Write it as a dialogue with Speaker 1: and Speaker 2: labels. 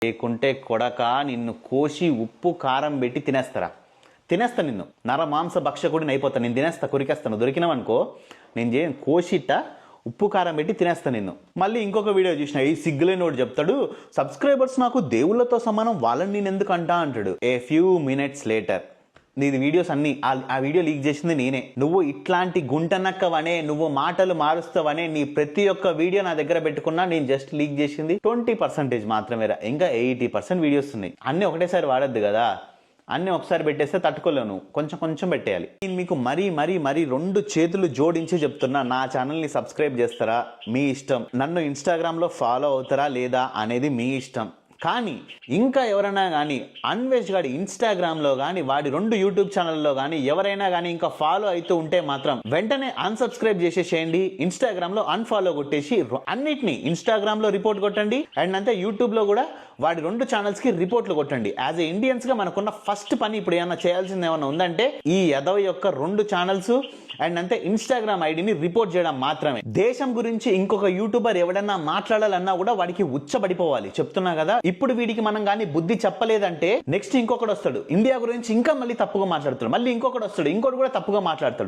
Speaker 1: లేకుంటే కొడక నిన్ను కోసి ఉప్పు కారం పెట్టి తినేస్తా నిన్ను నరమాంస భక్షకుడిని అయిపోతా. నేను తినేస్తా, కొరికేస్తాను. దొరికినావనుకో నేను కోసిట్ట ఉప్పు కారం పెట్టి తినేస్తా నిన్ను. మళ్ళీ ఇంకొక వీడియో చూసిన, ఈ సిగ్గులేనోడు చెప్తాడు సబ్స్క్రైబర్స్ నాకు దేవుళ్ళతో సమానం, వాళ్ళని నేను ఎందుకు అంటాడు. ఏ ఫ్యూ మినిట్స్ లేటర్ నీది వీడియోస్ అన్ని ఆ వీడియో లీక్ చేసింది నేనే. నువ్వు ఇట్లాంటి గుంటనక్కవనే, నువ్వు మాటలు మారుస్తావనే నీ ప్రతి ఒక్క వీడియో నా దగ్గర పెట్టుకున్నా. నేను జస్ట్ లీక్ చేసింది 20% మాత్రమే. ఇంకా 80% వీడియోస్ ఉన్నాయి. అన్ని ఒకటేసారి వాడద్దు కదా, అన్ని ఒకసారి పెట్టేస్తే తట్టుకోలేను, కొంచెం కొంచెం పెట్టేయాలి. నేను మీకు మరీ 2 చేతులు జోడించి చెప్తున్నా, నా ఛానల్ని సబ్స్క్రైబ్ చేస్తారా మీ ఇష్టం, నన్ను ఇన్స్టాగ్రామ్లో ఫాలో అవుతారా లేదా అనేది మీ ఇష్టం. కానీ ఇంకా ఎవరైనా కానీ అన్వేష్ గాడి ఇన్స్టాగ్రామ్లో కానీ వాడి 2 యూట్యూబ్ ఛానల్లో కానీ ఎవరైనా కానీ ఇంకా ఫాలో అవుతూ ఉంటే మాత్రం వెంటనే అన్సబ్స్క్రైబ్ చేసేసేయండి. ఇన్స్టాగ్రామ్లో అన్ఫాలో కొట్టేసి అన్నిటినీ ఇన్స్టాగ్రామ్లో రిపోర్ట్ కొట్టండి. అండ్ అంతే యూట్యూబ్లో కూడా వాడి 2 ఛానల్స్కి రిపోర్ట్లు కొట్టండి. యాజ్ ఏ ఇండియన్స్గా మనకున్న ఫస్ట్ పని ఇప్పుడు ఏమన్నా చేయాల్సింది ఏమన్నా ఉందంటే ఈ ఎదవ యొక్క 2 ఛానల్స్ అండ్ అంతే ఇన్స్టాగ్రామ్ ఐడిని రిపోర్ట్ చేయడం మాత్రమే. దేశం గురించి ఇంకొక యూట్యూబర్ ఎవడన్నా మాట్లాడాలన్నా కూడా వాడికి ఉచ్చబడిపోవాలి. చెప్తున్నా కదా, ఇప్పుడు వీడికి మనం కానీ బుద్ధి చెప్పలేదంటే నెక్స్ట్ ఇంకొకటి వస్తాడు, ఇండియా గురించి ఇంకా మళ్ళీ తప్పుగా మాట్లాడుతాడు, మళ్ళీ ఇంకొకటి వస్తాడు, ఇంకోటి కూడా తప్పుగా మాట్లాడతాడు.